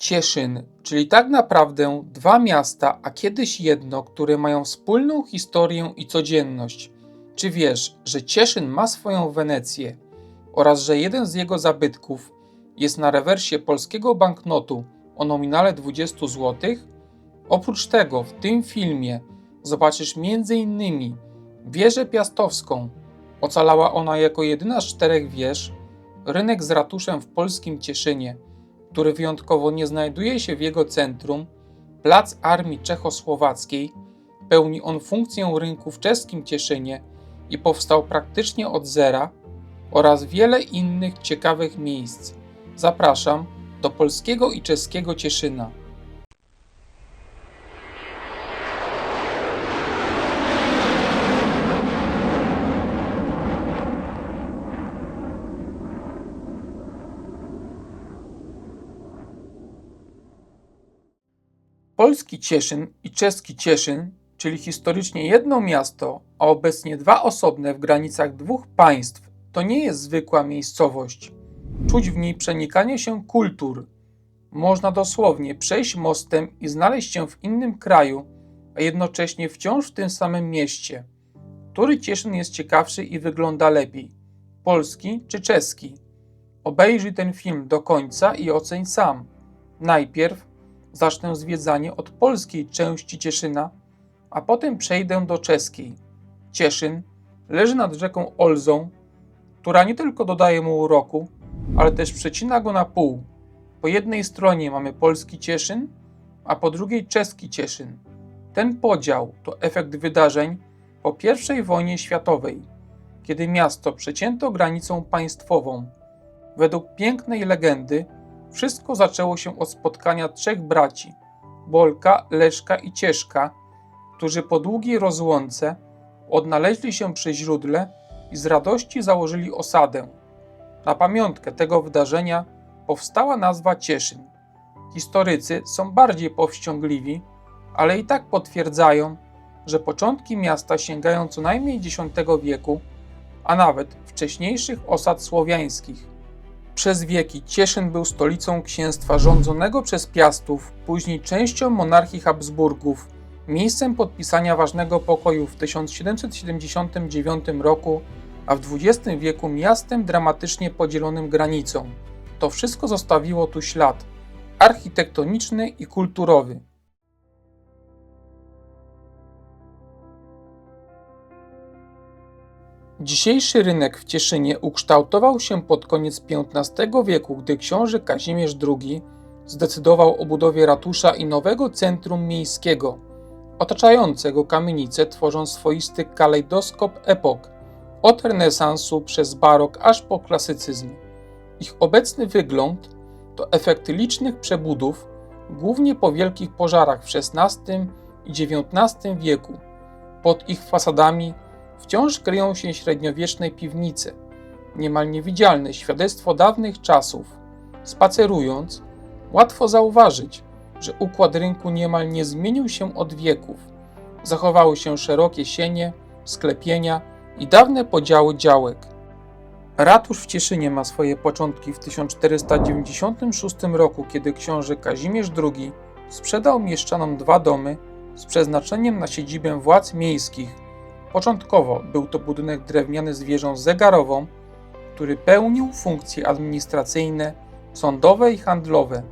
Cieszyn, czyli tak naprawdę dwa miasta, a kiedyś jedno, które mają wspólną historię i codzienność. Czy wiesz, że Cieszyn ma swoją Wenecję oraz że jeden z jego zabytków jest na rewersie polskiego banknotu o nominale 20 zł? Oprócz tego w tym filmie zobaczysz m.in. wieżę piastowską. Ocalała ona jako jedyna z 4 wież, rynek z ratuszem w polskim Cieszynie, który wyjątkowo nie znajduje się w jego centrum, plac Armii Czechosłowackiej. Pełni on funkcję rynku w czeskim Cieszynie i powstał praktycznie od zera, oraz wiele innych ciekawych miejsc. Zapraszam do polskiego i czeskiego Cieszyna. Polski Cieszyn i czeski Cieszyn, czyli historycznie jedno miasto, a obecnie dwa osobne w granicach dwóch państw, to nie jest zwykła miejscowość. Czuć w niej przenikanie się kultur. Można dosłownie przejść mostem i znaleźć się w innym kraju, a jednocześnie wciąż w tym samym mieście. Który Cieszyn jest ciekawszy i wygląda lepiej? Polski czy czeski? Obejrzyj ten film do końca i oceń sam. Najpierw zacznę zwiedzanie od polskiej części Cieszyna, a potem przejdę do czeskiej. Cieszyn leży nad rzeką Olzą, która nie tylko dodaje mu uroku, ale też przecina go na pół. Po jednej stronie mamy polski Cieszyn, a po drugiej czeski Cieszyn. Ten podział to efekt wydarzeń po I wojnie światowej, kiedy miasto przecięto granicą państwową. Według pięknej legendy wszystko zaczęło się od spotkania trzech braci, Bolka, Leszka i Cieszka, którzy po długiej rozłące odnaleźli się przy źródle i z radości założyli osadę. Na pamiątkę tego wydarzenia powstała nazwa Cieszyn. Historycy są bardziej powściągliwi, ale i tak potwierdzają, że początki miasta sięgają co najmniej X wieku, a nawet wcześniejszych osad słowiańskich. Przez wieki Cieszyn był stolicą księstwa rządzonego przez Piastów, później częścią monarchii Habsburgów, miejscem podpisania ważnego pokoju w 1779 roku, a w XX wieku miastem dramatycznie podzielonym granicą. To wszystko zostawiło tu ślad architektoniczny i kulturowy. Dzisiejszy rynek w Cieszynie ukształtował się pod koniec XV wieku, gdy książę Kazimierz II zdecydował o budowie ratusza i nowego centrum miejskiego, otaczającego kamienicę, tworząc swoisty kalejdoskop epok, od renesansu przez barok aż po klasycyzm. Ich obecny wygląd to efekt licznych przebudów, głównie po wielkich pożarach w XVI i XIX wieku. Pod ich fasadami wciąż kryją się średniowieczne piwnice, niemal niewidzialne świadectwo dawnych czasów. Spacerując, łatwo zauważyć, że układ rynku niemal nie zmienił się od wieków. Zachowały się szerokie sienie, sklepienia i dawne podziały działek. Ratusz w Cieszynie ma swoje początki w 1496 roku, kiedy książę Kazimierz II sprzedał mieszczanom dwa domy z przeznaczeniem na siedzibę władz miejskich. Początkowo był to budynek drewniany z wieżą zegarową, który pełnił funkcje administracyjne, sądowe i handlowe.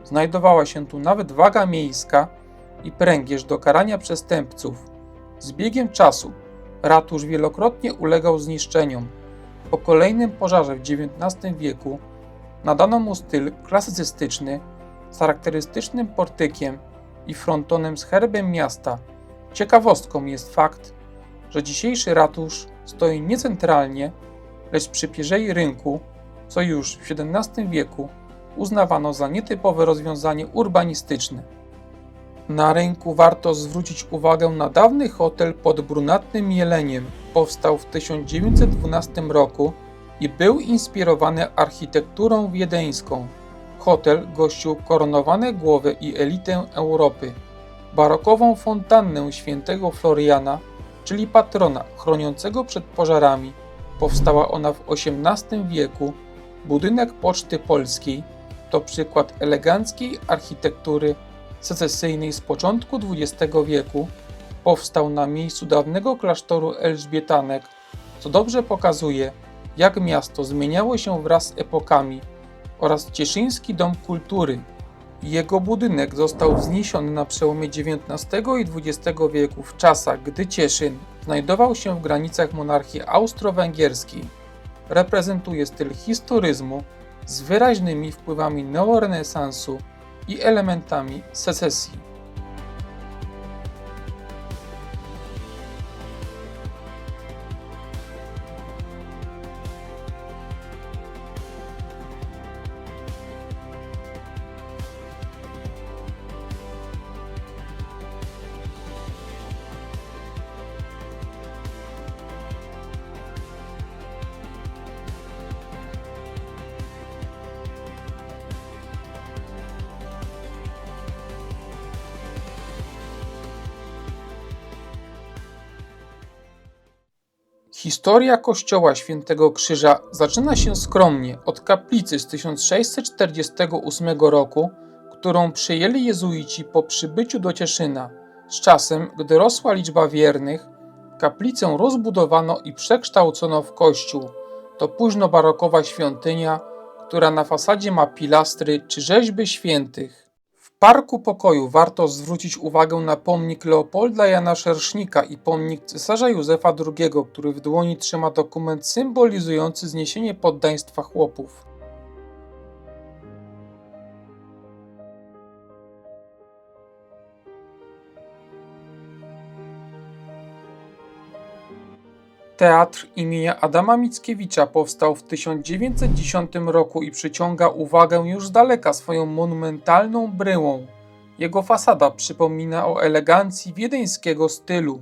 Znajdowała się tu nawet waga miejska i pręgierz do karania przestępców. Z biegiem czasu ratusz wielokrotnie ulegał zniszczeniom. Po kolejnym pożarze w XIX wieku nadano mu styl klasycystyczny z charakterystycznym portykiem i frontonem z herbem miasta. Ciekawostką jest fakt, że dzisiejszy ratusz stoi nie centralnie, lecz przy pierzei rynku, co już w XVII wieku uznawano za nietypowe rozwiązanie urbanistyczne. Na rynku warto zwrócić uwagę na dawny hotel pod Brunatnym Jeleniem. Powstał w 1912 roku i był inspirowany architekturą wiedeńską. Hotel gościł koronowane głowy i elitę Europy. Barokową fontannę świętego Floriana, czyli patrona chroniącego przed pożarami. Powstała ona w XVIII wieku. Budynek Poczty Polskiej to przykład eleganckiej architektury secesyjnej z początku XX wieku. Powstał na miejscu dawnego klasztoru Elżbietanek, co dobrze pokazuje, jak miasto zmieniało się wraz z epokami, oraz Cieszyński Dom Kultury. Jego budynek został wzniesiony na przełomie XIX i XX wieku, w czasach, gdy Cieszyn znajdował się w granicach monarchii austro-węgierskiej. Reprezentuje styl historyzmu z wyraźnymi wpływami neorenesansu i elementami secesji. Historia kościoła Świętego Krzyża zaczyna się skromnie od kaplicy z 1648 roku, którą przejęli jezuici po przybyciu do Cieszyna. Z czasem, gdy rosła liczba wiernych, kaplicę rozbudowano i przekształcono w kościół. To późnobarokowa świątynia, która na fasadzie ma pilastry czy rzeźby świętych. W Parku Pokoju warto zwrócić uwagę na pomnik Leopolda Jana Szersznika i pomnik cesarza Józefa II, który w dłoni trzyma dokument symbolizujący zniesienie poddaństwa chłopów. Teatr imienia Adama Mickiewicza powstał w 1910 roku i przyciąga uwagę już z daleka swoją monumentalną bryłą. Jego fasada przypomina o elegancji wiedeńskiego stylu.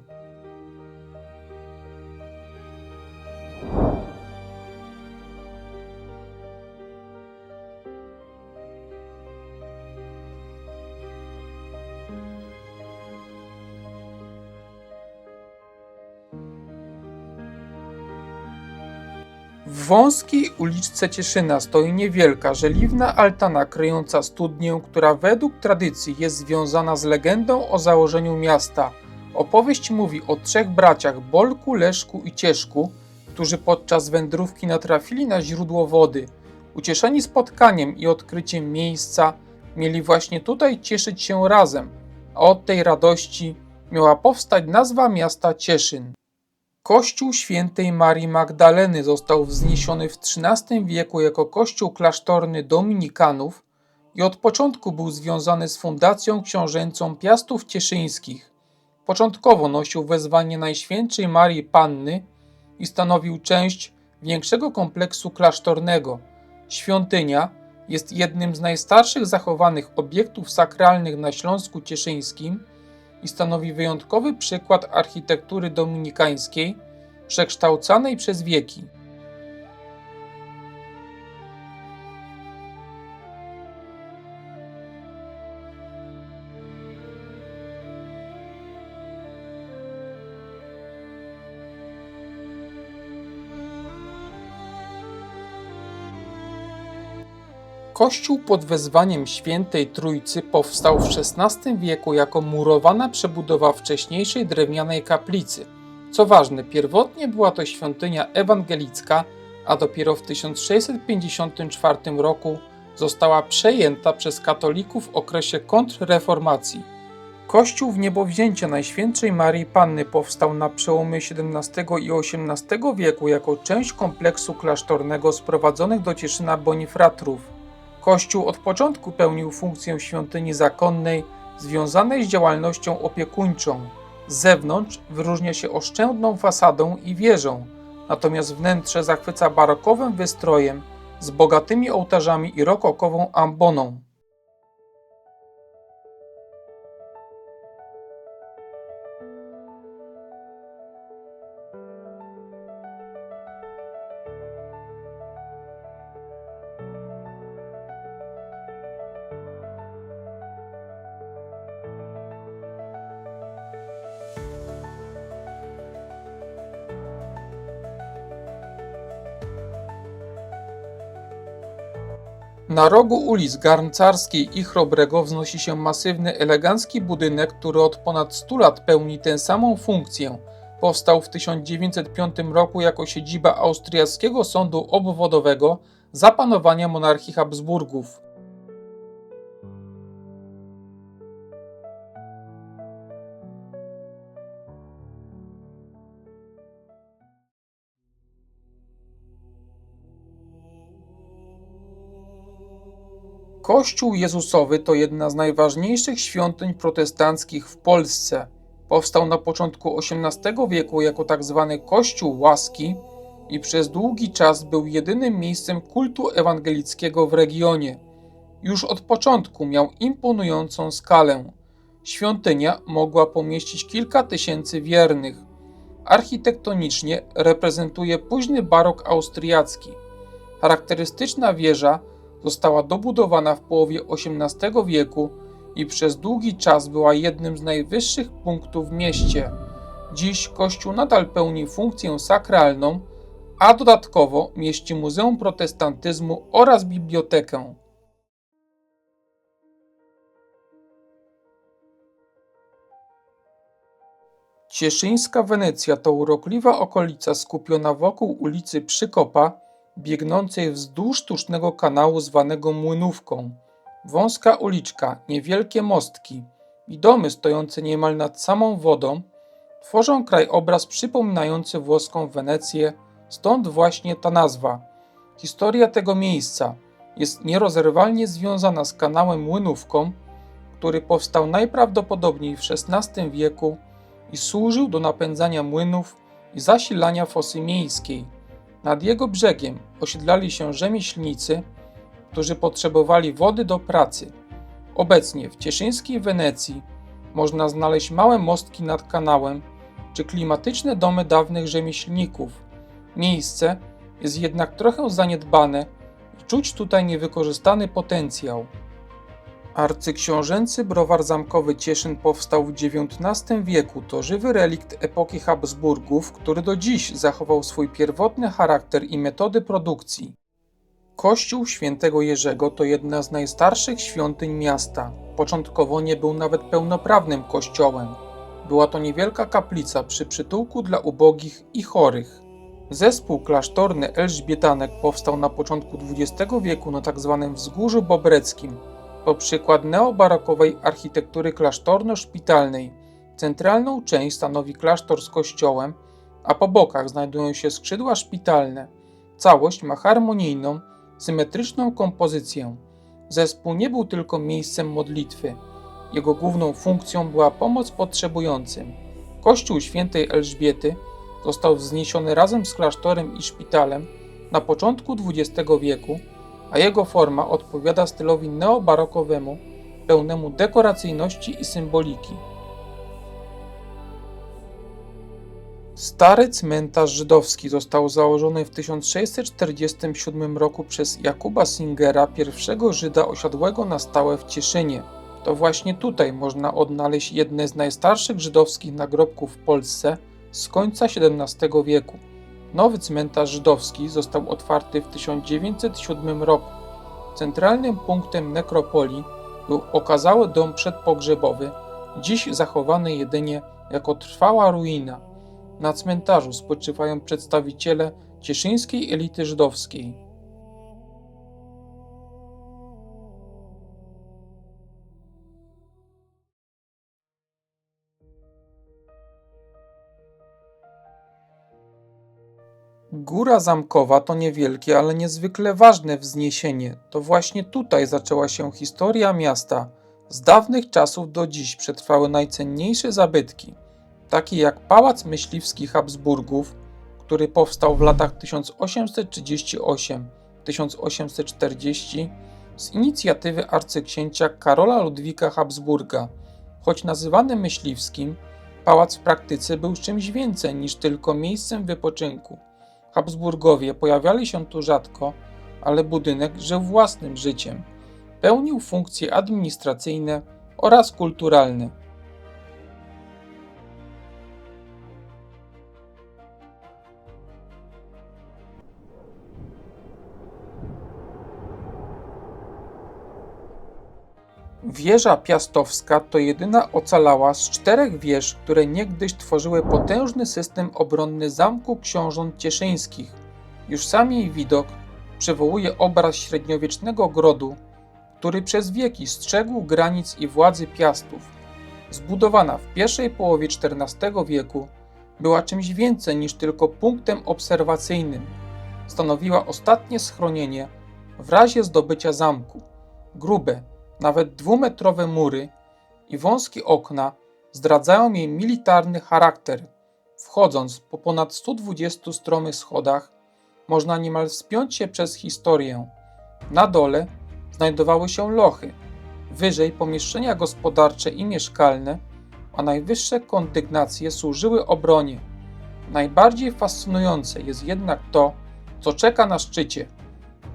W wąskiej uliczce Cieszyna stoi niewielka, żeliwna altana kryjąca studnię, która według tradycji jest związana z legendą o założeniu miasta. Opowieść mówi o trzech braciach, Bolku, Leszku i Cieszku, którzy podczas wędrówki natrafili na źródło wody. Ucieszeni spotkaniem i odkryciem miejsca, mieli właśnie tutaj cieszyć się razem, a od tej radości miała powstać nazwa miasta Cieszyn. Kościół Świętej Marii Magdaleny został wzniesiony w XIII wieku jako kościół klasztorny dominikanów i od początku był związany z fundacją książęcą Piastów Cieszyńskich. Początkowo nosił wezwanie Najświętszej Marii Panny i stanowił część większego kompleksu klasztornego. Świątynia jest jednym z najstarszych zachowanych obiektów sakralnych na Śląsku Cieszyńskim i stanowi wyjątkowy przykład architektury dominikańskiej, przekształcanej przez wieki. Kościół pod wezwaniem Świętej Trójcy powstał w XVI wieku jako murowana przebudowa wcześniejszej drewnianej kaplicy. Co ważne, pierwotnie była to świątynia ewangelicka, a dopiero w 1654 roku została przejęta przez katolików w okresie kontrreformacji. Kościół w niebowzięcia Najświętszej Marii Panny powstał na przełomie XVII i XVIII wieku jako część kompleksu klasztornego sprowadzonych do Cieszyna bonifratrów. Kościół od początku pełnił funkcję świątyni zakonnej związanej z działalnością opiekuńczą. Z zewnątrz wyróżnia się oszczędną fasadą i wieżą, natomiast wnętrze zachwyca barokowym wystrojem z bogatymi ołtarzami i rokokową amboną. Na rogu ulic Garncarskiej i Chrobrego wznosi się masywny, elegancki budynek, który od ponad 100 lat pełni tę samą funkcję. Powstał w 1905 roku jako siedziba austriackiego sądu obwodowego za panowania monarchii Habsburgów. Kościół Jezusowy to jedna z najważniejszych świątyń protestanckich w Polsce. Powstał na początku XVIII wieku jako tzw. Kościół Łaski i przez długi czas był jedynym miejscem kultu ewangelickiego w regionie. Już od początku miał imponującą skalę. Świątynia mogła pomieścić kilka tysięcy wiernych. Architektonicznie reprezentuje późny barok austriacki. Charakterystyczna wieża została dobudowana w połowie XVIII wieku i przez długi czas była jednym z najwyższych punktów w mieście. Dziś kościół nadal pełni funkcję sakralną, a dodatkowo mieści Muzeum Protestantyzmu oraz bibliotekę. Cieszyńska Wenecja to urokliwa okolica skupiona wokół ulicy Przykopa, biegnącej wzdłuż sztucznego kanału zwanego Młynówką. Wąska uliczka, niewielkie mostki i domy stojące niemal nad samą wodą tworzą krajobraz przypominający włoską Wenecję, stąd właśnie ta nazwa. Historia tego miejsca jest nierozerwalnie związana z kanałem Młynówką, który powstał najprawdopodobniej w XVI wieku i służył do napędzania młynów i zasilania fosy miejskiej. Nad jego brzegiem osiedlali się rzemieślnicy, którzy potrzebowali wody do pracy. Obecnie w cieszyńskiej Wenecji można znaleźć małe mostki nad kanałem czy klimatyczne domy dawnych rzemieślników. Miejsce jest jednak trochę zaniedbane i czuć tutaj niewykorzystany potencjał. Arcyksiążęcy browar zamkowy Cieszyn powstał w XIX wieku. To żywy relikt epoki Habsburgów, który do dziś zachował swój pierwotny charakter i metody produkcji. Kościół Świętego Jerzego to jedna z najstarszych świątyń miasta. Początkowo nie był nawet pełnoprawnym kościołem. Była to niewielka kaplica przy przytułku dla ubogich i chorych. Zespół klasztorny Elżbietanek powstał na początku XX wieku na tzw. Wzgórzu Bobreckim. To przykład neobarokowej architektury klasztorno-szpitalnej. Centralną część stanowi klasztor z kościołem, a po bokach znajdują się skrzydła szpitalne. Całość ma harmonijną, symetryczną kompozycję. Zespół nie był tylko miejscem modlitwy. Jego główną funkcją była pomoc potrzebującym. Kościół Świętej Elżbiety został wzniesiony razem z klasztorem i szpitalem na początku XX wieku, a jego forma odpowiada stylowi neobarokowemu, pełnemu dekoracyjności i symboliki. Stary cmentarz żydowski został założony w 1647 roku przez Jakuba Singera, pierwszego Żyda osiadłego na stałe w Cieszynie. To właśnie tutaj można odnaleźć jedne z najstarszych żydowskich nagrobków w Polsce z końca XVII wieku. Nowy cmentarz żydowski został otwarty w 1907 roku. Centralnym punktem nekropolii był okazały dom przedpogrzebowy, dziś zachowany jedynie jako trwała ruina. Na cmentarzu spoczywają przedstawiciele cieszyńskiej elity żydowskiej. Góra Zamkowa to niewielkie, ale niezwykle ważne wzniesienie. To właśnie tutaj zaczęła się historia miasta. Z dawnych czasów do dziś przetrwały najcenniejsze zabytki, takie jak Pałac Myśliwski Habsburgów, który powstał w latach 1838-1840 z inicjatywy arcyksięcia Karola Ludwika Habsburga. Choć nazywany myśliwskim, pałac w praktyce był czymś więcej niż tylko miejscem wypoczynku. Habsburgowie pojawiali się tu rzadko, ale budynek żył własnym życiem. Pełnił funkcje administracyjne oraz kulturalne. Wieża Piastowska to jedyna ocalała z 4 wież, które niegdyś tworzyły potężny system obronny Zamku Książąt Cieszyńskich. Już sam jej widok przywołuje obraz średniowiecznego grodu, który przez wieki strzegł granic i władzy Piastów. Zbudowana w pierwszej połowie XIV wieku, była czymś więcej niż tylko punktem obserwacyjnym. Stanowiła ostatnie schronienie w razie zdobycia zamku. Grube, nawet 2-metrowe mury i wąskie okna zdradzają jej militarny charakter. Wchodząc po ponad 120 stromych schodach, można niemal wspiąć się przez historię. Na dole znajdowały się lochy, wyżej pomieszczenia gospodarcze i mieszkalne, a najwyższe kondygnacje służyły obronie. Najbardziej fascynujące jest jednak to, co czeka na szczycie.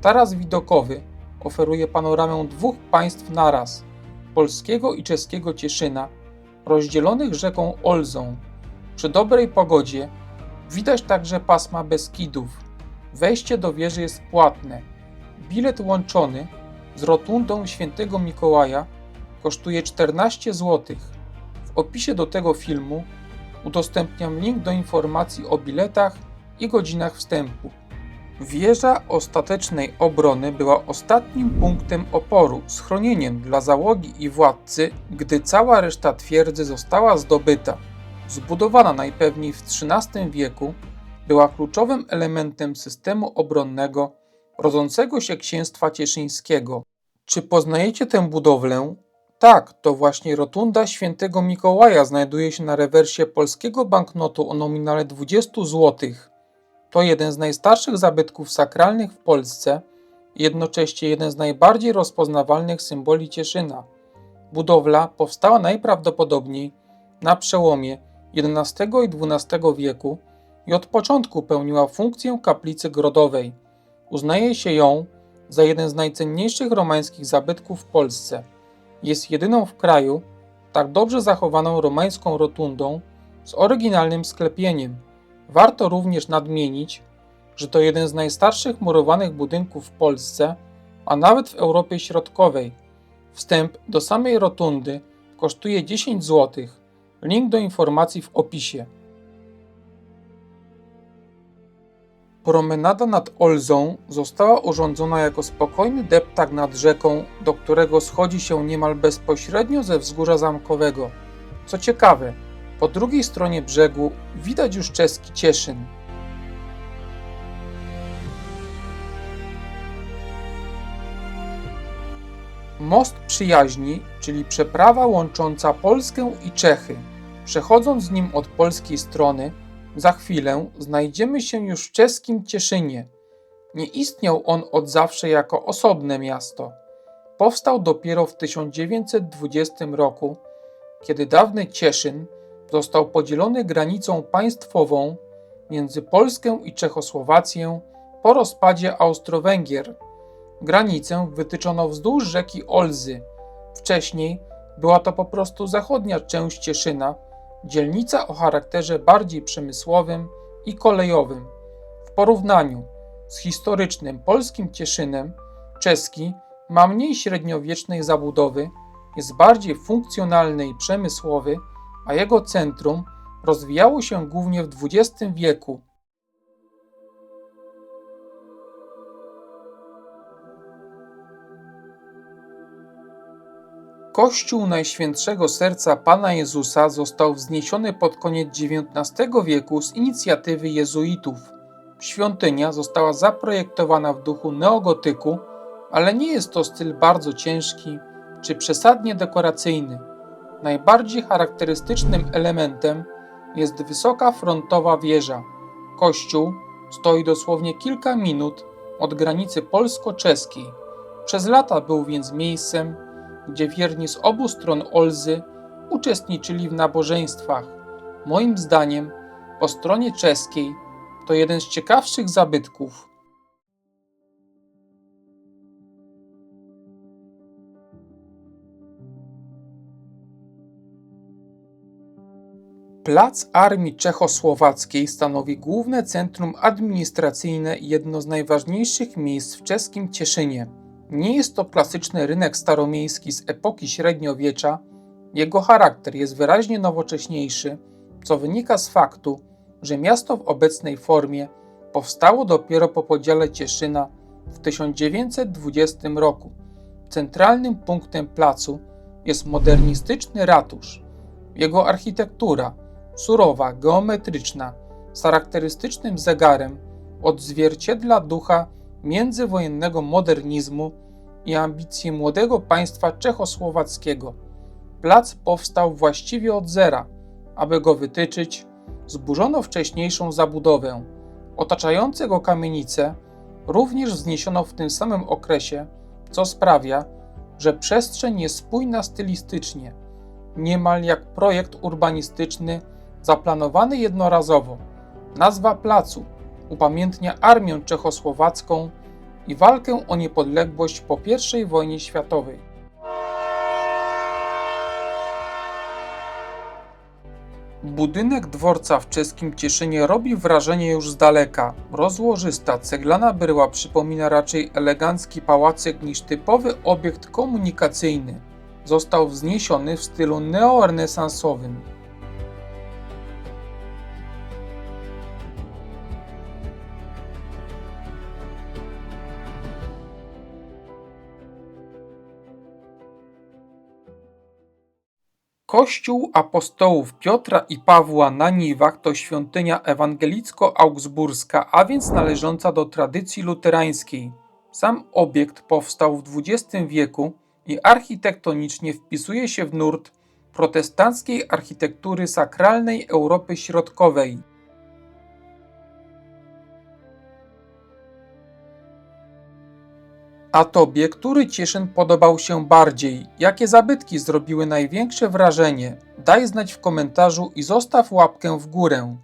Taras widokowy oferuje panoramę 2 państw naraz, polskiego i czeskiego Cieszyna, rozdzielonych rzeką Olzą. Przy dobrej pogodzie widać także pasma Beskidów. Wejście do wieży jest płatne. Bilet łączony z rotundą Świętego Mikołaja kosztuje 14 zł. W opisie do tego filmu udostępniam link do informacji o biletach i godzinach wstępu. Wieża ostatecznej obrony była ostatnim punktem oporu, schronieniem dla załogi i władcy, gdy cała reszta twierdzy została zdobyta. Zbudowana najpewniej w XIII wieku, była kluczowym elementem systemu obronnego rodzącego się księstwa cieszyńskiego. Czy poznajecie tę budowlę? Tak, to właśnie rotunda Świętego Mikołaja znajduje się na rewersie polskiego banknotu o nominale 20 zł. To jeden z najstarszych zabytków sakralnych w Polsce i jednocześnie jeden z najbardziej rozpoznawalnych symboli Cieszyna. Budowla powstała najprawdopodobniej na przełomie XI i XII wieku i od początku pełniła funkcję kaplicy grodowej. Uznaje się ją za jeden z najcenniejszych romańskich zabytków w Polsce. Jest jedyną w kraju tak dobrze zachowaną romańską rotundą z oryginalnym sklepieniem. Warto również nadmienić, że to jeden z najstarszych murowanych budynków w Polsce, a nawet w Europie Środkowej. Wstęp do samej rotundy kosztuje 10 zł. Link do informacji w opisie. Promenada nad Olzą została urządzona jako spokojny deptak nad rzeką, do którego schodzi się niemal bezpośrednio ze wzgórza zamkowego. Co ciekawe, po drugiej stronie brzegu widać już czeski Cieszyn. Most Przyjaźni, czyli przeprawa łącząca Polskę i Czechy. Przechodząc nim od polskiej strony, za chwilę znajdziemy się już w czeskim Cieszynie. Nie istniał on od zawsze jako osobne miasto. Powstał dopiero w 1920 roku, kiedy dawny Cieszyn został podzielony granicą państwową między Polskę i Czechosłowację po rozpadzie Austro-Węgier. Granicę wytyczono wzdłuż rzeki Olzy. Wcześniej była to po prostu zachodnia część Cieszyna, dzielnica o charakterze bardziej przemysłowym i kolejowym. W porównaniu z historycznym polskim Cieszynem, czeski ma mniej średniowiecznej zabudowy, jest bardziej funkcjonalny i przemysłowy, a jego centrum rozwijało się głównie w XX wieku. Kościół Najświętszego Serca Pana Jezusa został wzniesiony pod koniec XIX wieku z inicjatywy jezuitów. Świątynia została zaprojektowana w duchu neogotyku, ale nie jest to styl bardzo ciężki czy przesadnie dekoracyjny. Najbardziej charakterystycznym elementem jest wysoka frontowa wieża. Kościół stoi dosłownie kilka minut od granicy polsko-czeskiej. Przez lata był więc miejscem, gdzie wierni z obu stron Olzy uczestniczyli w nabożeństwach. Moim zdaniem po stronie czeskiej to jeden z ciekawszych zabytków. Plac Armii Czechosłowackiej stanowi główne centrum administracyjne i jedno z najważniejszych miejsc w czeskim Cieszynie. Nie jest to klasyczny rynek staromiejski z epoki średniowiecza, jego charakter jest wyraźnie nowocześniejszy, co wynika z faktu, że miasto w obecnej formie powstało dopiero po podziale Cieszyna w 1920 roku. Centralnym punktem placu jest modernistyczny ratusz. Jego architektura, surowa, geometryczna, z charakterystycznym zegarem, odzwierciedla ducha międzywojennego modernizmu i ambicje młodego państwa czechosłowackiego. Plac powstał właściwie od zera. Aby go wytyczyć, zburzono wcześniejszą zabudowę. Otaczające go kamienice również wzniesiono w tym samym okresie, co sprawia, że przestrzeń jest spójna stylistycznie, niemal jak projekt urbanistyczny zaplanowany jednorazowo. Nazwa placu upamiętnia Armię Czechosłowacką i walkę o niepodległość po I wojnie światowej. Budynek dworca w czeskim Cieszynie robi wrażenie już z daleka. Rozłożysta, ceglana bryła przypomina raczej elegancki pałacyk niż typowy obiekt komunikacyjny. Został wzniesiony w stylu neorenesansowym. Kościół apostołów Piotra i Pawła na Niwach to świątynia ewangelicko-augsburska, a więc należąca do tradycji luterańskiej. Sam obiekt powstał w XX wieku i architektonicznie wpisuje się w nurt protestanckiej architektury sakralnej Europy Środkowej. A tobie, który Cieszyn podobał się bardziej? Jakie zabytki zrobiły największe wrażenie? Daj znać w komentarzu i zostaw łapkę w górę.